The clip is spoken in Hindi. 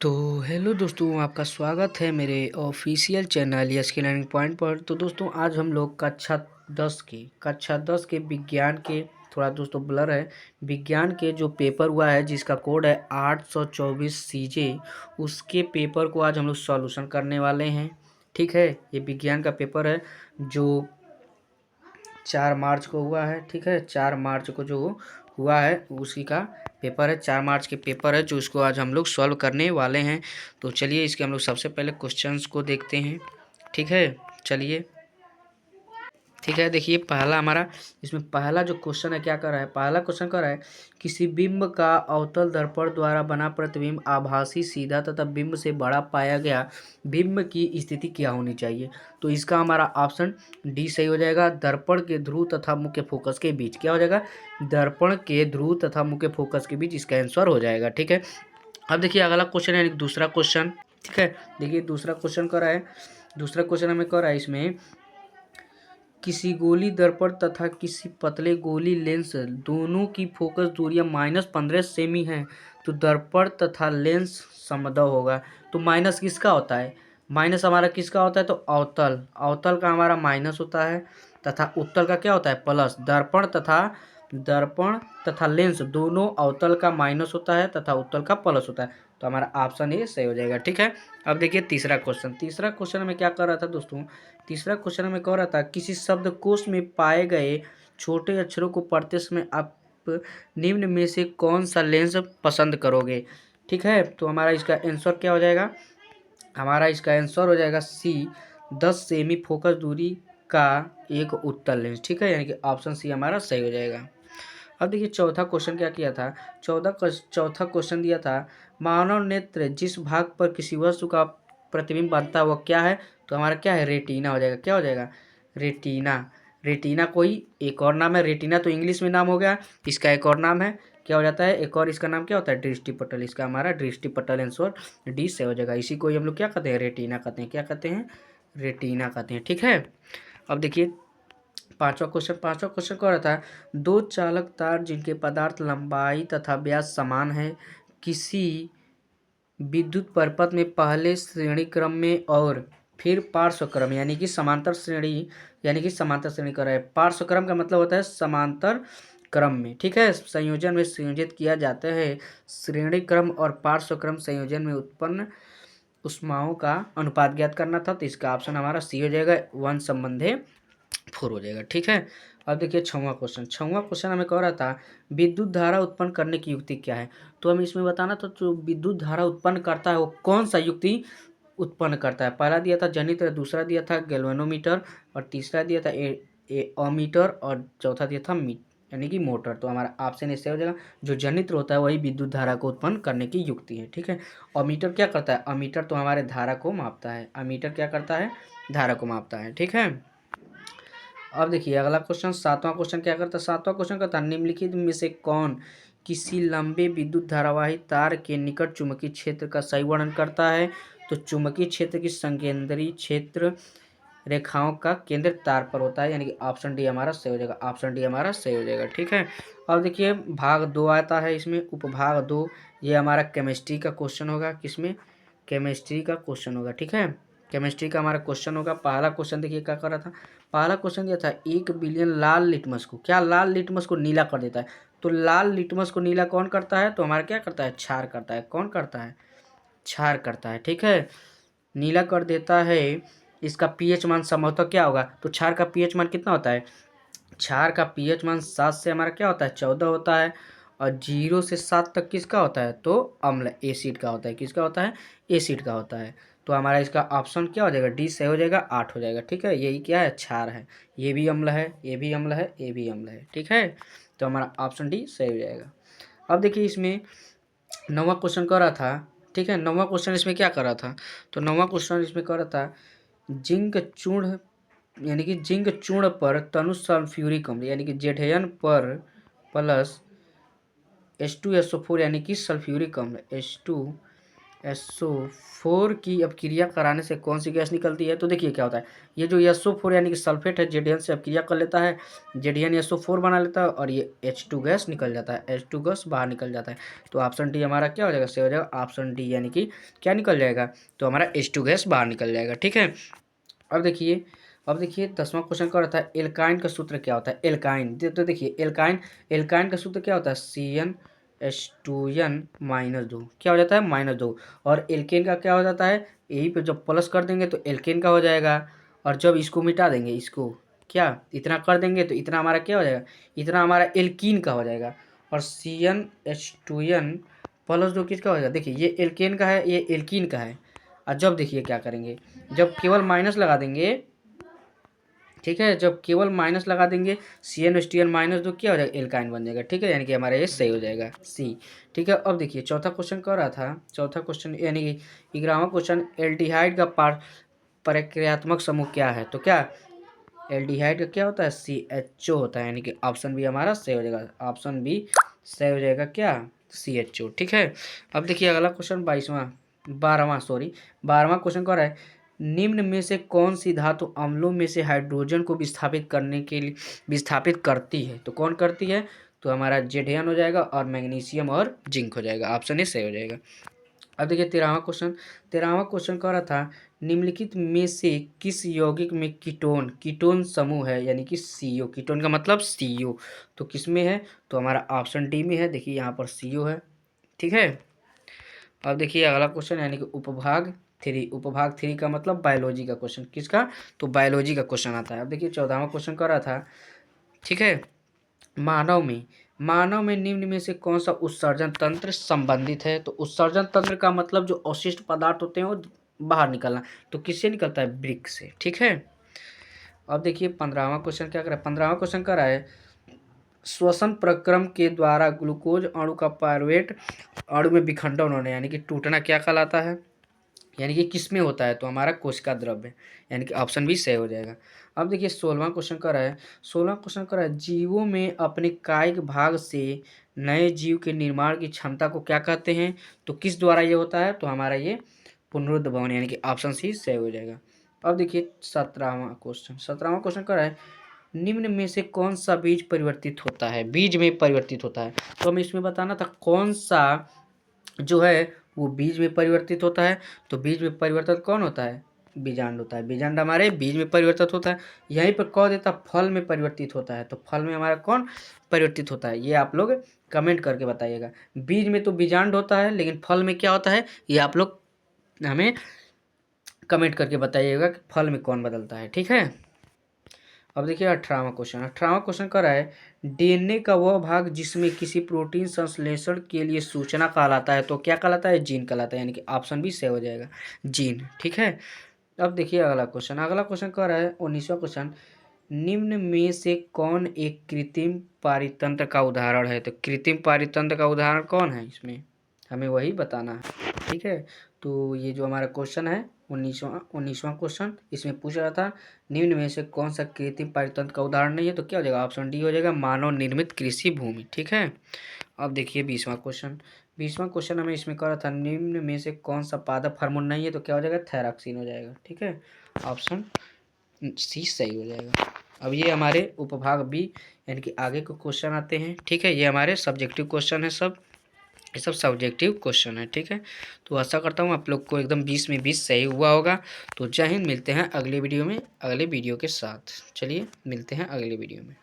तो हेलो दोस्तों, आपका स्वागत है मेरे ऑफिशियल चैनल यस के लर्निंग पॉइंट पर। तो दोस्तों, आज हम लोग कक्षा 10 के विज्ञान के, थोड़ा दोस्तों ब्लर है, विज्ञान के जो पेपर हुआ है जिसका कोड है 824 CJ, उसके पेपर को आज हम लोग सॉल्यूशन करने वाले हैं। ठीक है, ये विज्ञान का पेपर है जो 4 मार्च को हुआ है। ठीक है, 4 मार्च को जो हुआ है उसी का पेपर है। 4 मार्च के पेपर है जो उसको आज हम लोग सॉल्व करने वाले हैं। तो चलिए इसके हम लोग सबसे पहले क्वेश्चंस को देखते हैं। ठीक है, चलिए। ठीक है, देखिए पहला हमारा, इसमें पहला जो क्वेश्चन है क्या कर रहा है, पहला क्वेश्चन कर रहा है किसी बिंब का अवतल दर्पण द्वारा बना प्रतिबिंब आभासी, सीधा तथा बिंब से बड़ा पाया गया बिंब की स्थिति क्या होनी चाहिए। तो इसका हमारा ऑप्शन डी सही हो जाएगा। दर्पण के ध्रुव तथा मुख्य फोकस के बीच क्या हो जाएगा, दर्पण के ध्रुव तथा मुख्य फोकस के बीच इसका आंसर हो जाएगा। ठीक है, अब देखिए अगला क्वेश्चन है दूसरा क्वेश्चन। ठीक है, देखिए दूसरा क्वेश्चन कर रहा है, दूसरा क्वेश्चन हमें कर रहा है इसमें किसी गोली दर्पण तथा किसी पतले गोली लेंस दोनों की फोकस दूरियां -15 सेमी है, तो दर्पण तथा लेंस समद्रव होगा। तो माइनस किसका होता है, माइनस हमारा किसका होता है, तो अवतल, अवतल का हमारा माइनस होता है तथा उत्तल का क्या होता है, प्लस। दर्पण तथा लेंस दोनों अवतल का माइनस होता है तथा उत्तल का प्लस होता है। तो हमारा ऑप्शन ये सही हो जाएगा। ठीक है, अब देखिए तीसरा क्वेश्चन। तीसरा क्वेश्चन में क्या कर रहा था दोस्तों, तीसरा क्वेश्चन में कह रहा था किसी शब्दकोश में पाए गए छोटे अक्षरों को पढ़ते समय आप निम्न में से कौन सा लेंस पसंद करोगे। ठीक है, तो हमारा इसका आंसर क्या हो जाएगा, हमारा इसका आंसर हो जाएगा सी, 10 सेमी फोकस दूरी का एक उत्तल लेंस। ठीक है, यानी कि ऑप्शन सी हमारा सही हो जाएगा। अब देखिए चौथा क्वेश्चन क्या किया था, चौथा क्वेश्चन दिया था मानव नेत्र जिस भाग पर किसी वस्तु का प्रतिबिंब बनता है वह क्या है। तो हमारा क्या है, रेटिना हो जाएगा। क्या हो जाएगा, रेटिना। रेटिना कोई एक और नाम है, रेटिना तो इंग्लिश में नाम हो गया, इसका एक और नाम है, क्या हो जाता है, एक और इसका नाम क्या होता है, दृष्टिपटल। इसका हमारा दृष्टिपटल आंसर डी से हो जाएगा। इसी को ही हम लोग क्या कहते हैं, रेटिना कहते हैं। क्या कहते हैं, रेटिना कहते हैं। ठीक है, अब देखिए पांचवा क्वेश्चन कह रहा था दो चालक तार जिनके पदार्थ लंबाई तथा व्यास समान है किसी विद्युत परिपथ में पहले श्रेणी क्रम में और फिर पार्श्व क्रम यानी कि समांतर श्रेणी, कर रहा है। पार्श्व क्रम का मतलब होता है समांतर क्रम में। ठीक है, संयोजन में संयोजित किया जाता है। श्रेणी क्रम और पार्श्व क्रम संयोजन में उत्पन्न ऊष्माओं का अनुपात ज्ञात करना था। तो इसका ऑप्शन हमारा सी हो जाएगा, 1/4 हो जाएगा। ठीक है, अब देखिए छठवां क्वेश्चन हमें कह रहा था विद्युत धारा उत्पन्न करने की युक्ति क्या है। तो हमें इसमें बताना था जो विद्युत धारा उत्पन्न करता है वो कौन सा युक्ति उत्पन्न करता है। पहला दिया था जनित्र, दूसरा दिया था गैल्वेनोमीटर, और तीसरा दिया था अमीटर, और चौथा दिया था यानी कि मोटर। तो हमारा ऑप्शन इससे हो जाएगा, जो जनित्र होता है वही विद्युत धारा को उत्पन्न करने की युक्ति है। ठीक है, अमीटर क्या करता है, अमीटर तो हमारे धारा को मापता है, अमीटर क्या करता है, धारा को मापता है। ठीक है, अब देखिए अगला क्वेश्चन, सातवां क्वेश्चन क्या करता है, सातवां क्वेश्चन कहता है निम्नलिखित में से कौन किसी लंबे विद्युत धारावाही तार के निकट चुंबकीय क्षेत्र का सही वर्णन करता है। तो चुंबकीय क्षेत्र की संकेंद्रीय क्षेत्र रेखाओं का केंद्र तार पर होता है, यानी कि ऑप्शन डी हमारा सही हो जाएगा, ऑप्शन डी हमारा सही हो जाएगा। ठीक है, अब देखिए भाग 2 आता है इसमें, उपभाग 2, ये हमारा केमिस्ट्री का क्वेश्चन होगा। किसमें, केमिस्ट्री का क्वेश्चन होगा। ठीक है, केमिस्ट्री का हमारा क्वेश्चन होगा। पहला क्वेश्चन देखिए क्या कर रहा था, पहला क्वेश्चन दिया था 1 बिलियन लाल लिटमस को, क्या लाल लिटमस को नीला कर देता है। तो लाल लिटमस को नीला कौन करता है, तो हमारा क्या करता है, क्षार करता है। कौन करता है, क्षार करता है। ठीक है, नीला कर देता है। इसका पीएच मान संभवतः क्या होगा, तो क्षार का पीएच मान कितना होता है, क्षार का पीएच मान 7 से हमारा क्या होता है, 14 होता है, और 0 से 7 तक किसका होता है, तो अम्ल एसिड का होता है। किसका होता है, एसिड का होता है। तो हमारा इसका ऑप्शन क्या हो जाएगा, डी सही हो जाएगा, 8 हो जाएगा। ठीक है, यही क्या है, क्षार है। ये भी अम्ल है, ये भी अम्ल है, ये भी अम्ल है। ठीक है, तो हमारा ऑप्शन डी सही हो जाएगा। अब देखिए इसमें नौवां क्वेश्चन कर रहा था। ठीक है, नौवां क्वेश्चन इसमें क्या कर रहा था, तो नौवां क्वेश्चन इसमें कर रहा था जिंक चूर्ण, यानी कि जिंक चूर्ण पर तनु सल्फ्यूरिक अम्ल यानी कि जेठयन पर प्लस H2SO4 यानी कि सल्फ्यूरिक अम्ल SO4 की अब क्रिया कराने से कौन सी गैस निकलती है? तो देखिए क्या होता है, ये जो SO4 यानी कि सल्फेट है, ZN से अब क्रिया कर लेता है, ZN SO4 बना लेता है और ये H2 गैस निकल जाता है, H2 गैस बाहर निकल जाता है। तो ऑप्शन डी हमारा क्या हो जाएगा? सही हो जाएगा ऑप्शन डी, यानी कि क्या निकल जाएगा? तो हमारा H2 गैस बाहर निकल जाएगा। ठीक है, अब देखिए 10वां क्वेश्चन क्या रहता है, एल्काइन का सूत्र क्या होता है? एल्काइन तो देखिए एल्काइन का सूत्र क्या होता है? CnH2n-2 क्या हो जाता है? -2। और एल्केन का क्या हो जाता है? यही पे जब प्लस कर देंगे तो एल्केन का हो जाएगा, और जब इसको मिटा देंगे, इसको क्या इतना कर देंगे तो इतना हमारा क्या हो जाएगा? इतना हमारा एल्कीन का हो जाएगा। और CnH2n प्लस 2 किसका हो जाएगा? देखिए ये एल्केन का है, ये एल्कीन का है। और जब देखिए क्या करेंगे, जब केवल माइनस लगा देंगे, ठीक है, जब केवल माइनस लगा देंगे CnH2n-2 क्या हो जाएगा? एल्काइन बन जाएगा। ठीक है, यानी कि हमारा ये सही हो जाएगा सी। ठीक है, अब देखिए चौथा क्वेश्चन कर रहा था, चौथा क्वेश्चन यानी कि 11वां क्वेश्चन, एल्डिहाइड का प्रक्रियात्मक समूह क्या है? तो क्या एल्डिहाइड का क्या होता है? CHO होता है, यानी कि ऑप्शन बी हमारा सही हो जाएगा, ऑप्शन बी सही हो जाएगा क्या? CHO। ठीक है, अब देखिए अगला क्वेश्चन 12वां क्वेश्चन कर रहा है, निम्न में से कौन सी धातु अम्लों में से हाइड्रोजन को विस्थापित करने के लिए विस्थापित करती है? तो कौन करती है? तो हमारा ZN हो जाएगा और मैग्नीशियम और जिंक हो जाएगा, ऑप्शन ए सही हो जाएगा। अब देखिए 13वां क्वेश्चन कह रहा था, निम्नलिखित में से किस यौगिक में कीटोन समूह है, यानी कि CO, कीटोन का मतलब CO, तो किस में है? तो हमारा ऑप्शन डी में है। देखिए यहाँ पर CO है। ठीक है, अब देखिए अगला क्वेश्चन यानी कि उपभाग 3 का मतलब बायोलॉजी का क्वेश्चन, किसका? तो बायोलॉजी का क्वेश्चन आता है। अब देखिए 14वां क्वेश्चन कर रहा था, ठीक है, मानव में निम्न में से कौन सा उत्सर्जन तंत्र संबंधित है? तो उत्सर्जन तंत्र का मतलब जो अवशिष्ट पदार्थ होते हैं वो बाहर निकलना, तो किससे निकलता है? वृक्क से। ठीक है, अब देखिए 15वां क्वेश्चन क्या कर रहा है, 15वां क्वेश्चन कर रहा है, श्वसन प्रक्रम के द्वारा ग्लूकोज अणु का पायरुवेट अणु में विखंडन होने यानी कि टूटना क्या कहलाता है? यानी कि किस में होता है? तो हमारा कोशिका द्रव्य, यानी कि ऑप्शन बी सही हो जाएगा। अब देखिए 16वां क्वेश्चन कर रहा है, जीवों में अपने कायिक भाग से नए जीव के निर्माण की क्षमता को क्या कहते हैं? तो किस द्वारा ये होता है? तो हमारा ये पुनरुद्भवन, यानी कि ऑप्शन सी सही हो जाएगा। अब देखिए 17वां क्वेश्चन कर रहा है, निम्न में से कौन सा बीज परिवर्तित होता है? बीज में परिवर्तित होता है, तो हमें इसमें बताना था कौन सा जो है वो बीज में परिवर्तित होता है। तो बीज में परिवर्तित कौन होता है? बीजांड होता है, बीजांड हमारे बीज में परिवर्तित होता है। यहीं पर कह देता फल में परिवर्तित होता है, तो फल में हमारा कौन परिवर्तित होता है? ये आप लोग कमेंट करके बताइएगा। बीज में तो बीजांड होता है, लेकिन फल में क्या होता है ये आप लोग हमें कमेंट करके बताइएगा कि फल में कौन बदलता है। ठीक है, अब देखिए 18वां क्वेश्चन कर रहा है, DNA का वह भाग जिसमें किसी प्रोटीन संश्लेषण के लिए सूचना कहलाता है, तो क्या कहलाता है? जीन कहलाता है, यानी कि ऑप्शन भी सही हो जाएगा, जीन। ठीक है, अब देखिए अगला क्वेश्चन कर रहा है 19वां क्वेश्चन, निम्न में से कौन एक कृत्रिम पारितंत्र का उदाहरण है? तो कृत्रिम पारितंत्र का उदाहरण कौन है? इसमें हमें वही बताना है। ठीक है, तो ये जो हमारा क्वेश्चन है 19वां क्वेश्चन, इसमें पूछ रहा था निम्न में से कौन सा कृत्रिम पारितंत्र का उदाहरण नहीं है? तो क्या हो जाएगा? ऑप्शन डी हो जाएगा, मानव निर्मित कृषि भूमि। ठीक है, अब देखिए 20वां क्वेश्चन हमें इसमें कह रहा था, निम्न में से कौन सा पादप हार्मोन नहीं है? तो क्या हो जाएगा? थायरॉक्सिन हो जाएगा। ठीक है, ऑप्शन सी सही हो जाएगा। अब ये हमारे उपभाग बी यानी कि आगे को क्वेश्चन आते हैं। ठीक है, ये हमारे सब्जेक्टिव क्वेश्चन है सब, ये सब सब्जेक्टिव क्वेश्चन है। ठीक है, तो आशा करता हूँ आप लोग को एकदम 20 में 20 सही हुआ होगा। तो जय हिंद, मिलते हैं अगले वीडियो में अगले वीडियो के साथ। चलिए मिलते हैं अगले वीडियो में।